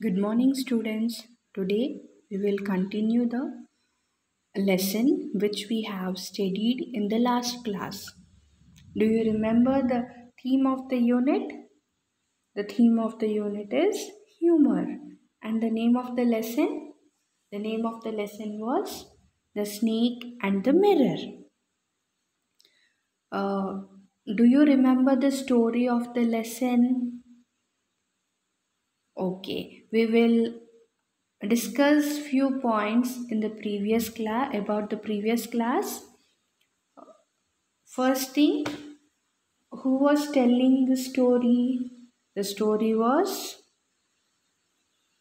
Good morning, students. Today we will continue the lesson which we have studied in the last class. Do you remember the theme of the unit? The theme of the unit is humor. And the name of the lesson? The name of the lesson was The Snake and the Mirror. Uh, do you remember the story of the lesson? Okay, we will discuss few points in the previous class about the previous class. First thing, who was telling the story? The story was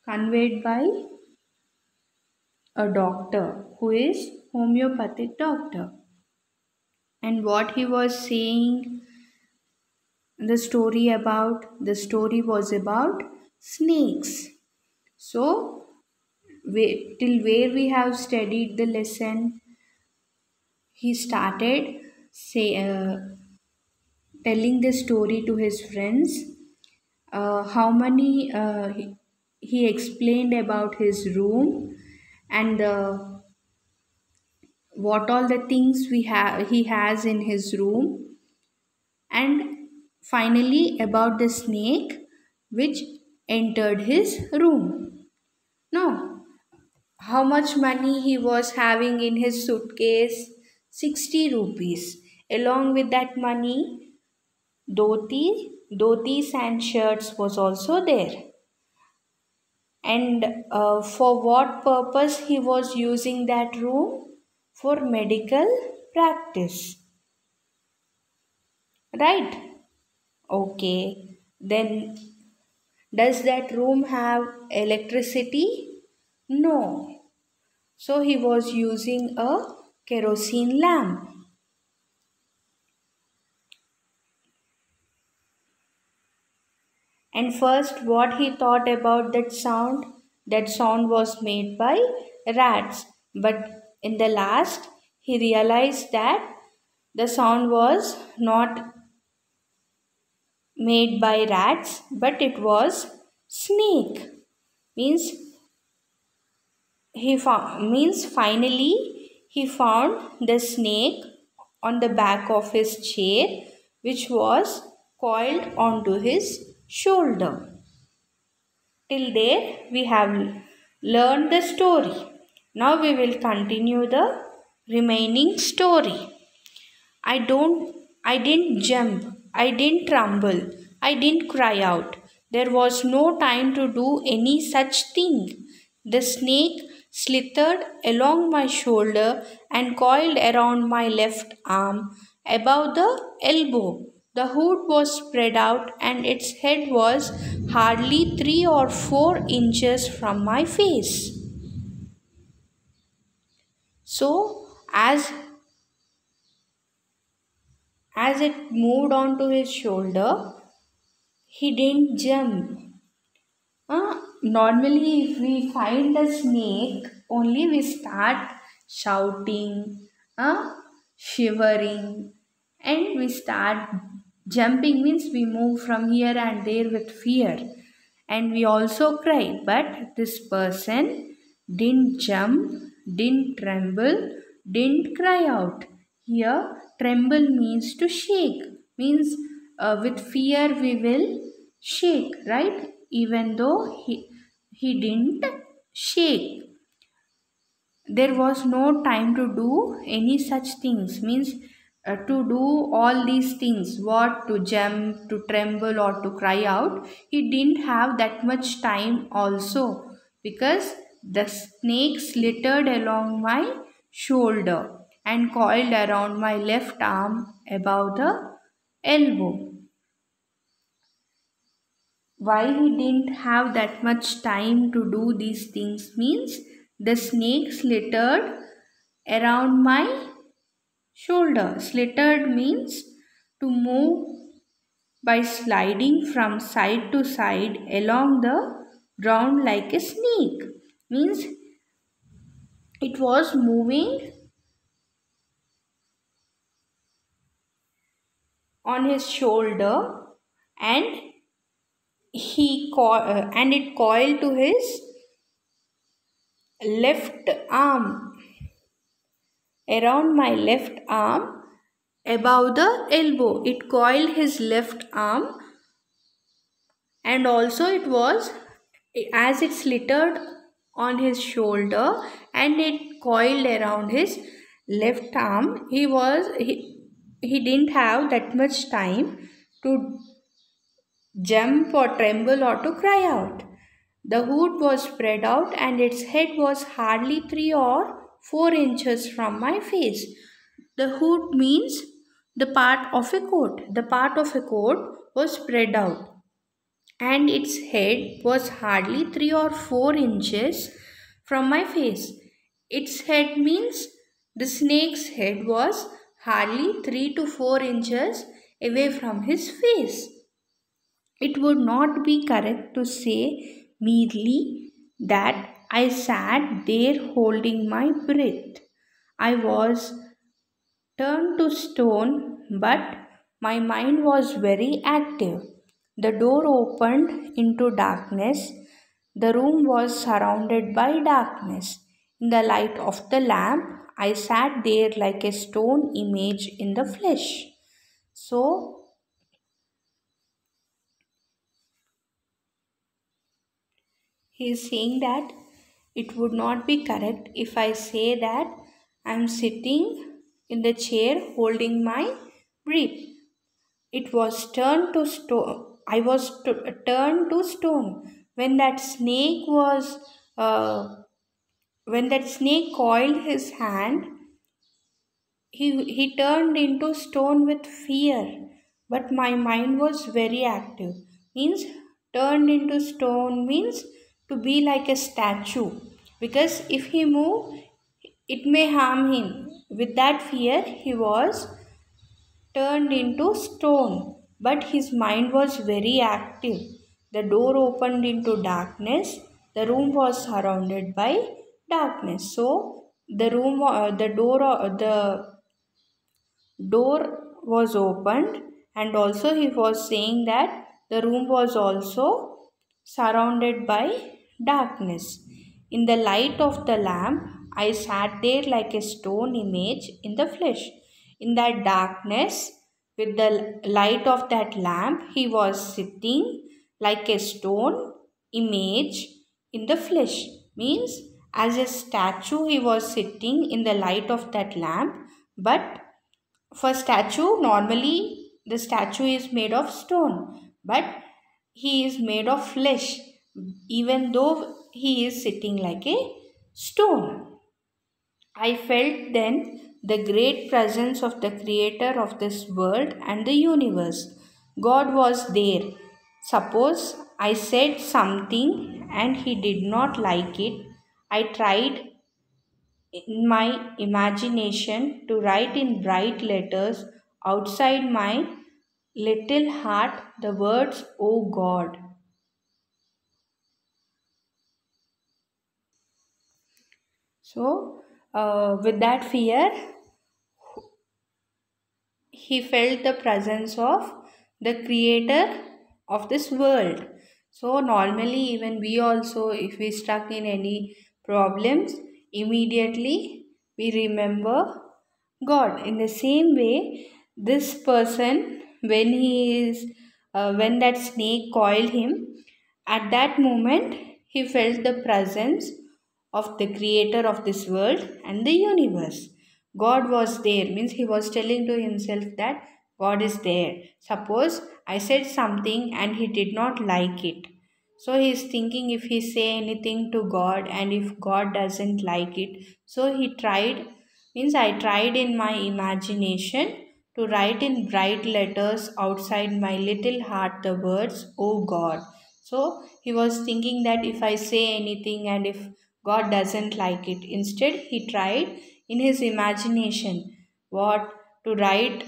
conveyed by a doctor who is homeopathic doctor. And what he was saying, the story was about snakes. So till where we have studied the lesson, he started telling the story to his friends. How many he explained about his room and what all the things he has in his room, and finally about the snake which entered his room. Now, how much money he was having in his suitcase? 60 rupees. Along with that money, dhotis and shirts was also there. And for what purpose he was using that room? For medical practice. Right? Okay. Then does that room have electricity? No. So he was using a kerosene lamp. And first, what he thought about that sound was made by rats. But in the last, he realized that the sound was not made by rats, but it was snake. Means finally he found the snake on the back of his chair, which was coiled onto his shoulder. Till there we have learned the story. Now we will continue the remaining story. I didn't jump. I didn't tremble. I didn't cry out. There was no time to do any such thing. The snake slithered along my shoulder and coiled around my left arm above the elbow. The hood was spread out and its head was hardly 3 or 4 inches from my face. So, as it moved onto his shoulder, he didn't jump. Normally, if we find a snake, only we start shouting, shivering, and we start jumping. Means we move from here and there with fear, and we also cry. But this person didn't jump, didn't tremble, didn't cry out. Here, tremble means to shake. Means with fear we will shake, right? Even though he didn't shake. There was no time to do any such things. Means to do all these things, what, to jump, to tremble, or to cry out, he didn't have that much time also, because the snake slithered along my shoulder and coiled around my left arm above the elbow. Why he didn't have that much time to do these things means the snake slithered around my shoulder. Slithered means to move by sliding from side to side along the ground like a snake. Means it was moving on his shoulder, and and it coiled to his left arm, around my left arm, above the elbow. It coiled his left arm, and also it was, as it slittered on his shoulder and it coiled around his left arm. He didn't have that much time to jump or tremble or to cry out. The hood was spread out and its head was hardly 3 or 4 inches from my face. The hood means the part of a coat. The part of a coat was spread out and its head was hardly 3 or 4 inches from my face. Its head means the snake's head was hardly 3 to 4 inches away from his face. It would not be correct to say merely that I sat there holding my breath. I was turned to stone, but my mind was very active. The door opened into darkness. The room was surrounded by darkness. In the light of the lamp, I sat there like a stone image in the flesh. So, he is saying that it would not be correct if I say that I am sitting in the chair holding my breath. It was turned to stone. I was turned to stone when that snake was when that snake coiled his hand. He turned into stone with fear, but my mind was very active. Means turned into stone means to be like a statue, because if he move, it may harm him. With that fear, he was turned into stone, but his mind was very active. The door opened into darkness. The room was surrounded by darkness. So the door was opened, and also he was saying that the room was also surrounded by darkness. In the light of the lamp, I sat there like a stone image in the flesh. In that darkness, with the light of that lamp, he was sitting like a stone image in the flesh. Means, as a statue, he was sitting in the light of that lamp, but for statue, normally the statue is made of stone, but he is made of flesh, even though he is sitting like a stone. I felt then the great presence of the creator of this world and the universe. God was there. Suppose I said something and he did not like it. I tried in my imagination to write in bright letters outside my little heart the words, "Oh God." So, with that fear, he felt the presence of the creator of this world. So, normally, even we also, if we stuck in any problems, immediately we remember God. In the same way, this person, when that snake coiled him, at that moment he felt the presence of the creator of this world and the universe. God was there, means he was telling to himself that God is there. Suppose I said something and he did not like it. So he is thinking, if he say anything to God and if God doesn't like it, so he tried, means I tried in my imagination to write in bright letters outside my little heart the words, "Oh God." So he was thinking that if I say anything and if God doesn't like it, instead he tried in his imagination what to write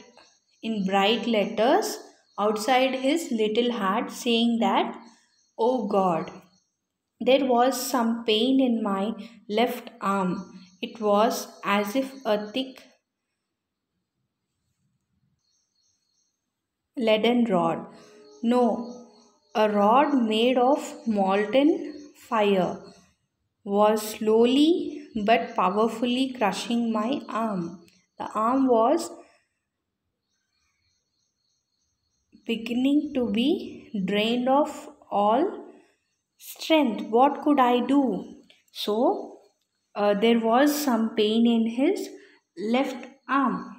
in bright letters outside his little heart, saying that, "Oh God." There was some pain in my left arm. It was as if a thick leaden rod. No, A rod made of molten fire was slowly but powerfully crushing my arm. The arm was beginning to be drained of all strength. What could I do? So, there was some pain in his left arm.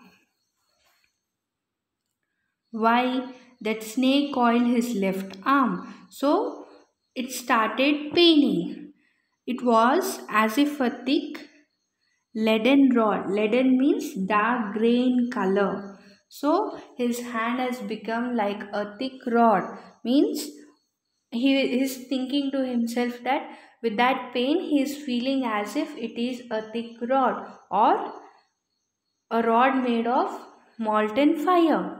Why? That snake coiled his left arm. So, it started paining. It was as if a thick leaden rod. Leaden means dark grey in color. So his hand has become like a thick rod. Means he is thinking to himself that with that pain he is feeling as if it is a thick rod or a rod made of molten fire.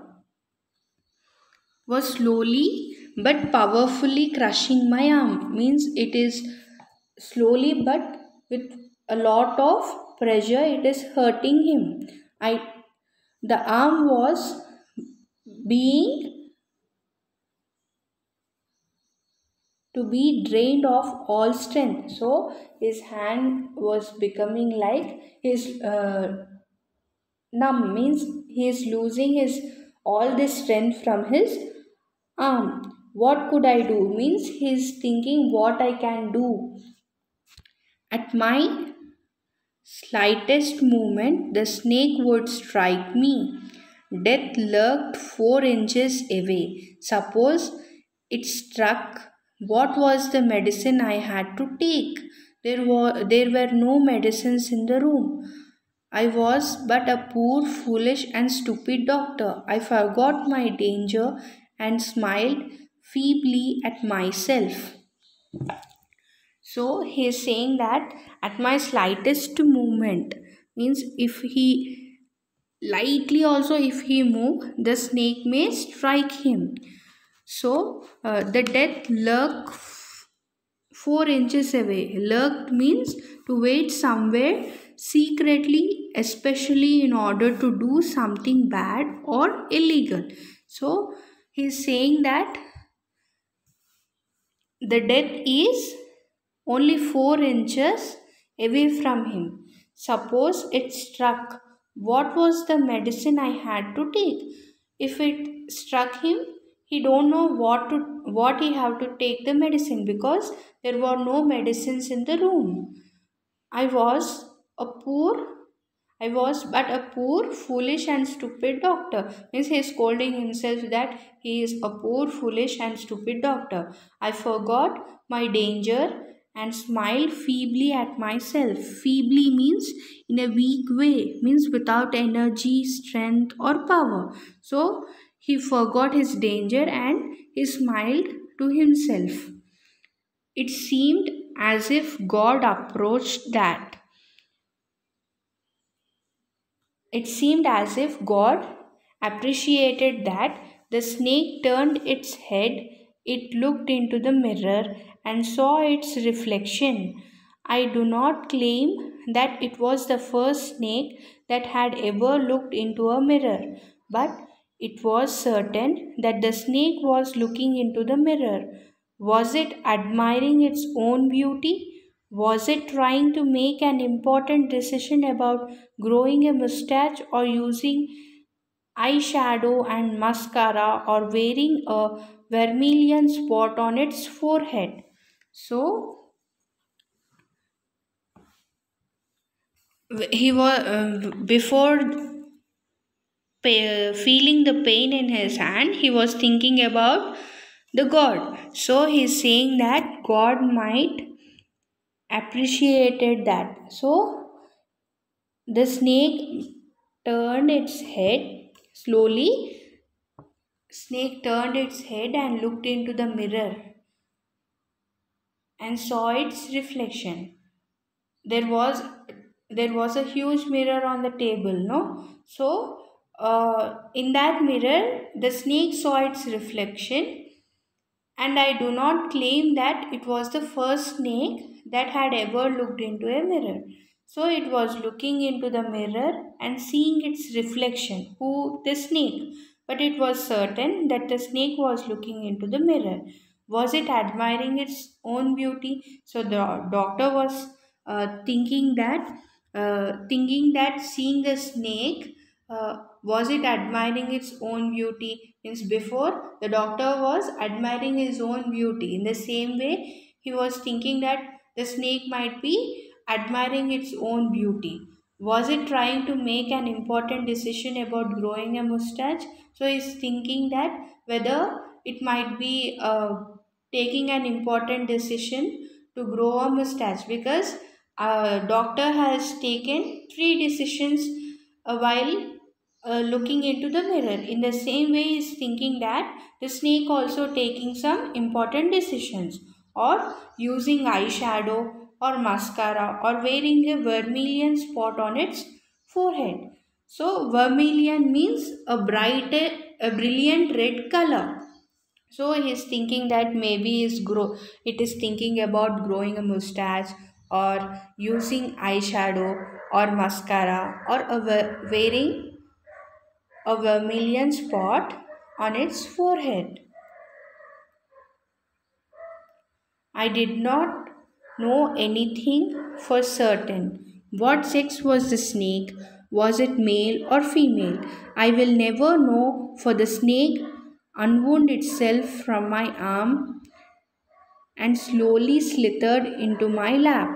Was slowly but powerfully crushing my arm. Means it is slowly but with a lot of pressure it is hurting him. The arm was being to be drained of all strength. So his hand was becoming like his numb. Means he is losing his all this strength from his arm. What could I do? Means he is thinking what I can do. At my slightest movement, the snake would strike me. Death lurked 4 inches away. Suppose it struck, what was the medicine I had to take? There were no medicines in the room. I was but a poor, foolish, and stupid doctor. I forgot my danger and smiled feebly at myself. So he is saying that at my slightest movement, means if he lightly also if he move, the snake may strike him. So the death lurk 4 inches away. Lurked means to wait somewhere secretly, especially in order to do something bad or illegal. So he is saying that the death is only 4 inches away from him. Suppose it struck. What was the medicine I had to take? If it struck him, he don't know what he have to take the medicine because there were no medicines in the room. I was a poor I was but a poor, foolish, and stupid doctor. Means he is scolding himself that he is a poor, foolish, and stupid doctor. I forgot my danger and smiled feebly at myself. Feebly means in a weak way, means without energy, strength, or power. So he forgot his danger and he smiled to himself. It seemed as if God approached that. It seemed as if God appreciated that the snake turned its head, it looked into the mirror and saw its reflection. I do not claim that it was the first snake that had ever looked into a mirror, but it was certain that the snake was looking into the mirror. Was it admiring its own beauty? Was it trying to make an important decision about growing a mustache or using eyeshadow and mascara or wearing a vermilion spot on its forehead? So he was before feeling the pain in his hand, he was thinking about the God. So he's saying that God might appreciated that. So the snake turned its head slowly. Snake turned its head and looked into the mirror and saw its reflection. There was there was a huge mirror on the table, no? So in that mirror, the snake saw its reflection, and I do not claim that it was the first snake that had ever looked into a mirror. So it was looking into the mirror and seeing its reflection, who the snake. But it was certain that the snake was looking into the mirror. Was it admiring its own beauty? So the doctor was thinking that seeing the snake, was it admiring its own beauty? Means before the doctor was admiring his own beauty. In the same way, he was thinking that the snake might be admiring its own beauty. Was it trying to make an important decision about growing a mustache? So he's thinking that whether it might be taking an important decision to grow a mustache, because doctor has taken three decisions while looking into the mirror. In the same way, he's thinking that the snake also taking some important decisions, or using eyeshadow or mascara, or wearing a vermilion spot on its forehead. So vermilion means a brilliant red color. So he's thinking that maybe it is thinking about growing a mustache, or using eyeshadow or mascara, or wearing a vermilion spot on its forehead. I did not know anything for certain. What sex was the snake? Was it male or female? I will never know, for the snake unwound itself from my arm and slowly slithered into my lap.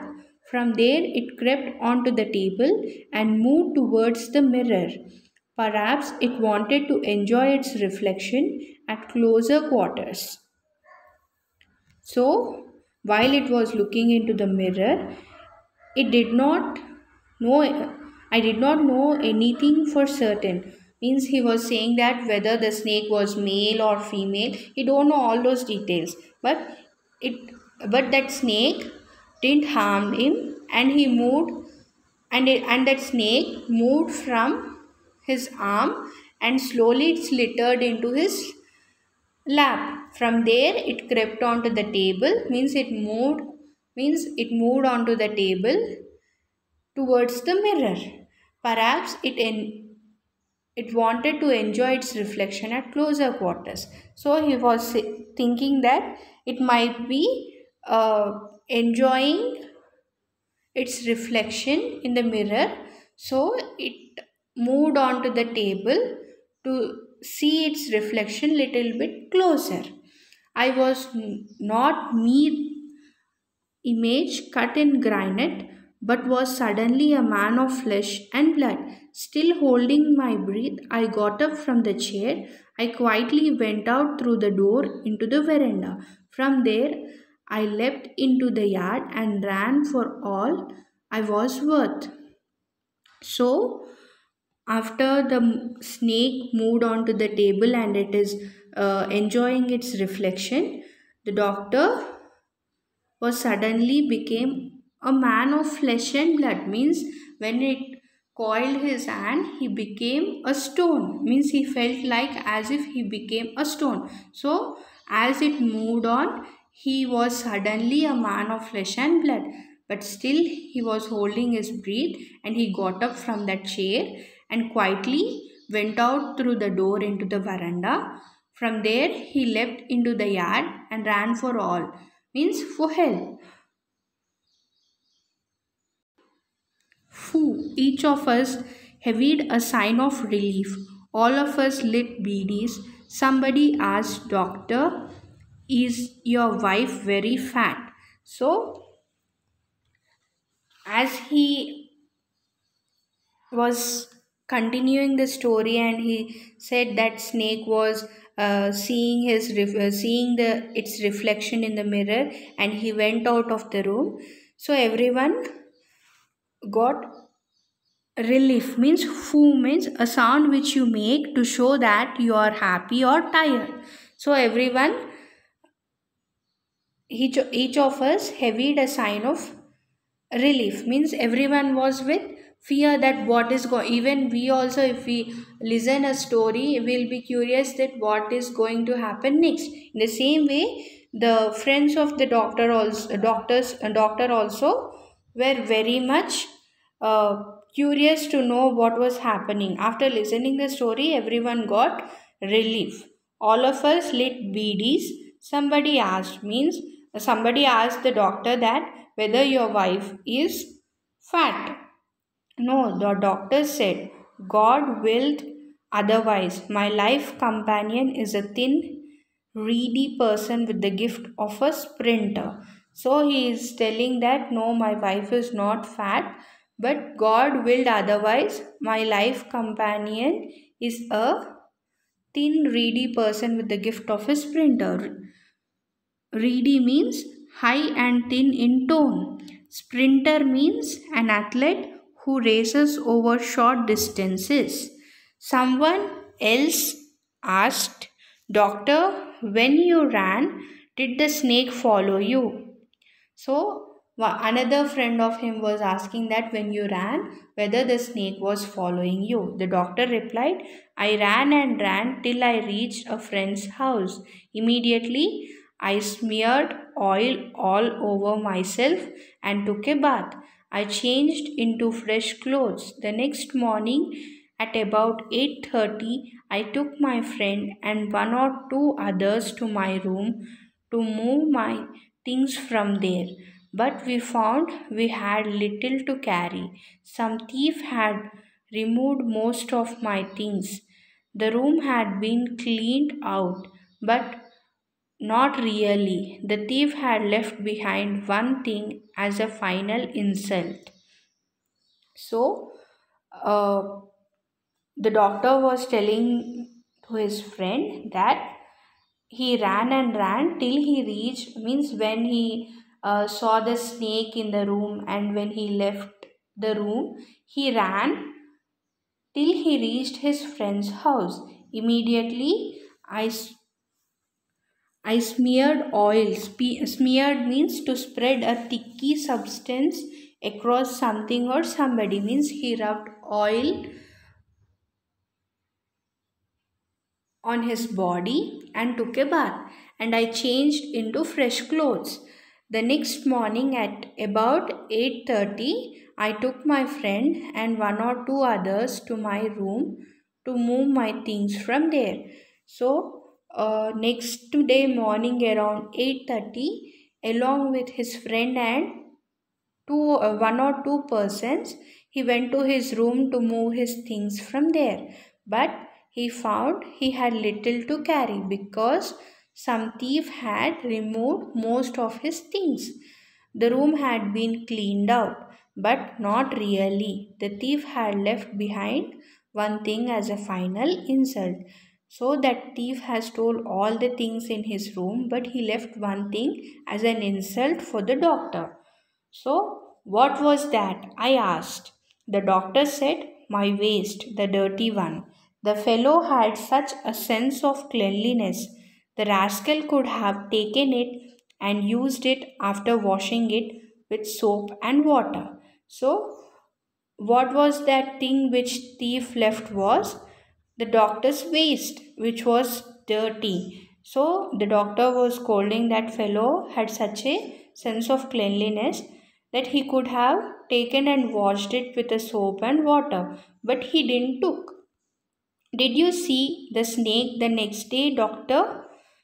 From there, it crept onto the table and moved towards the mirror. Perhaps it wanted to enjoy its reflection at closer quarters. So, while it was looking into the mirror, it did not know, I did not know anything for certain. Means he was saying that whether the snake was male or female, he don't know all those details. It but that snake didn't harm him, and he moved, and that snake moved from his arm and slowly it slithered into his lap. From there it crept onto the table, means it moved onto the table towards the mirror. Perhaps it wanted to enjoy its reflection at closer quarters. So he was thinking that it might be enjoying its reflection in the mirror. So it moved onto the table to see its reflection little bit closer. I was not me image cut in granite, but was suddenly a man of flesh and blood. Still holding my breath, I got up from the chair. I quietly went out through the door into the veranda. From there, I leapt into the yard and ran for all I was worth. So, after the snake moved onto the table and it is enjoying its reflection, the doctor was suddenly became a man of flesh and blood. Means when it coiled his hand, he became a stone. Means he felt like as if he became a stone. So as it moved on, he was suddenly a man of flesh and blood, but still he was holding his breath, and he got up from that chair and quietly went out through the door into the veranda. From there he leapt into the yard and ran for all, means for help. Phew, each of us heaved a sign of relief. All of us lit beadies. Somebody asked, Doctor, is your wife very fat? So, as he was continuing the story, and he said that snake was seeing the its reflection in the mirror, and he went out of the room. So everyone got relief. Means foo means a sound which you make to show that you are happy or tired. So everyone, each of us heaved a sign of relief. Means everyone was with fear that what is going, even we also, if we listen a story, we'll be curious that what is going to happen next. In the same way, the friends of the doctor also were very much curious to know what was happening. After listening the story, everyone got relief. All of us lit beadies. Somebody asked means somebody asked the doctor that whether your wife is fat. No, the doctor said, God willed otherwise. My life companion is a thin, reedy person with the gift of a sprinter. So he is telling that no, my wife is not fat, but God willed otherwise. My life companion is a thin, reedy person with the gift of a sprinter. Reedy means high and thin in tone. Sprinter means an athlete who races over short distances. Someone else asked, Doctor, when you ran, did the snake follow you? So, another friend of him was asking that when you ran, whether the snake was following you. The doctor replied, I ran and ran till I reached a friend's house. Immediately, I smeared oil all over myself and took a bath. I changed into fresh clothes. The next morning, at about 8:30, I took my friend and one or two others to my room to move my things from there. But we found we had little to carry. Some thief had removed most of my things. The room had been cleaned out, but not really. The thief had left behind one thing as a final insult. So, uh, the doctor was telling to his friend that he ran and ran till he reached, means when he saw the snake in the room, and when he left the room, he ran till he reached his friend's house. Immediately, I smeared oil. Smeared means to spread a thicky substance across something or somebody, means he rubbed oil on his body and took a bath, and I changed into fresh clothes. The next morning at about 8:30, I took my friend and one or two others to my room to move my things from there. So, next day morning around 8:30, along with his friend and one or two persons, he went to his room to move his things from there. But he found he had little to carry because some thief had removed most of his things. The room had been cleaned out, but not really. The thief had left behind one thing as a final insult. So that thief has stole all the things in his room, but he left one thing as an insult for the doctor. So, what was that? I asked. The doctor said, My waist, the dirty one. The fellow had such a sense of cleanliness. The rascal could have taken it and used it after washing it with soap and water. So, what was that thing which thief left was the doctor's waist, which was dirty. So the doctor was scolding that fellow had such a sense of cleanliness that he could have taken and washed it with a soap and water, but he didn't took. Did you see the snake the next day, doctor?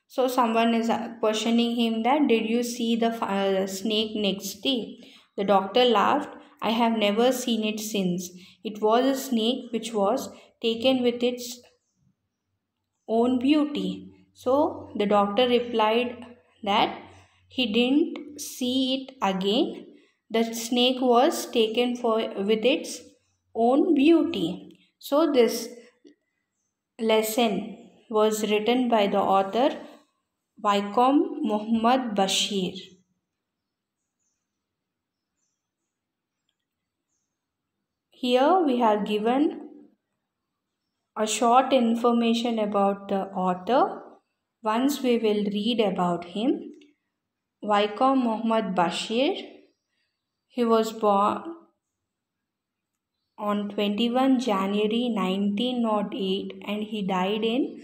So someone is questioning him that did you see the snake next day? The doctor laughed. I have never seen it since. It was a snake which was taken with its own beauty. So the doctor replied that he didn't see it again. The snake was taken for with its own beauty. So this lesson was written by the author Vaikom Muhammad Bashir. Here we have given a short information about the author. Once we will read about him. Vaikom Muhammad Bashir. He was born on 21 January 1908 and he died in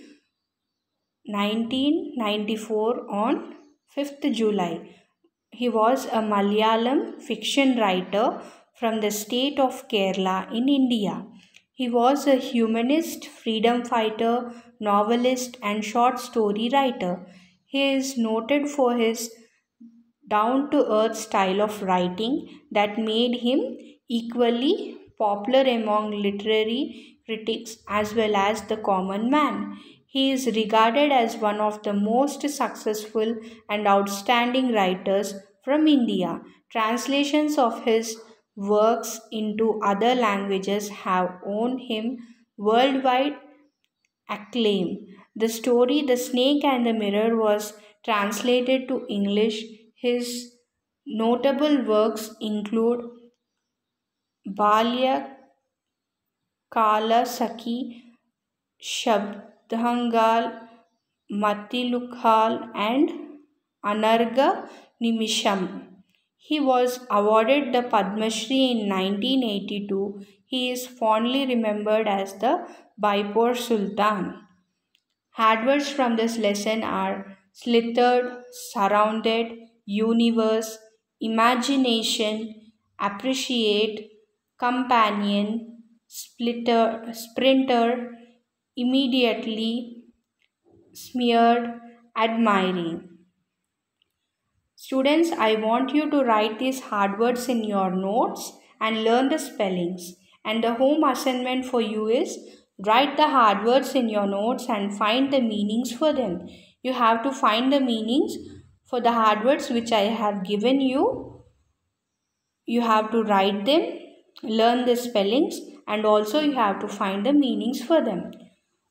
1994 on 5th July. He was a Malayalam fiction writer from the state of Kerala in India. He was a humanist, freedom fighter, novelist, and short story writer. He is noted for his down to earth style of writing that made him equally popular among literary critics as well as the common man. He is regarded as one of the most successful and outstanding writers from India. Translations of his works into other languages have won him worldwide acclaim. The story The Snake and the Mirror was translated to English. His notable works include Balya Kala Saki, Shabdangal, Matilukhal, and Anarga Nimisham. He was awarded the Padma Shri in 1982. He is fondly remembered as the Baipur Sultan. Adwords from this lesson are slithered, surrounded, universe, imagination, appreciate, companion, sprinter, immediately, smeared, admiring. Students, I want you to write these hard words in your notes and learn the spellings. And the home assignment for you is write the hard words in your notes and find the meanings for them. You have to find the meanings for the hard words which I have given you. You have to write them, learn the spellings, and also you have to find the meanings for them.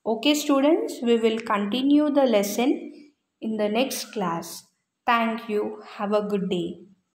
Okay, students, we will continue the lesson in the next class. Thank you. Have a good day.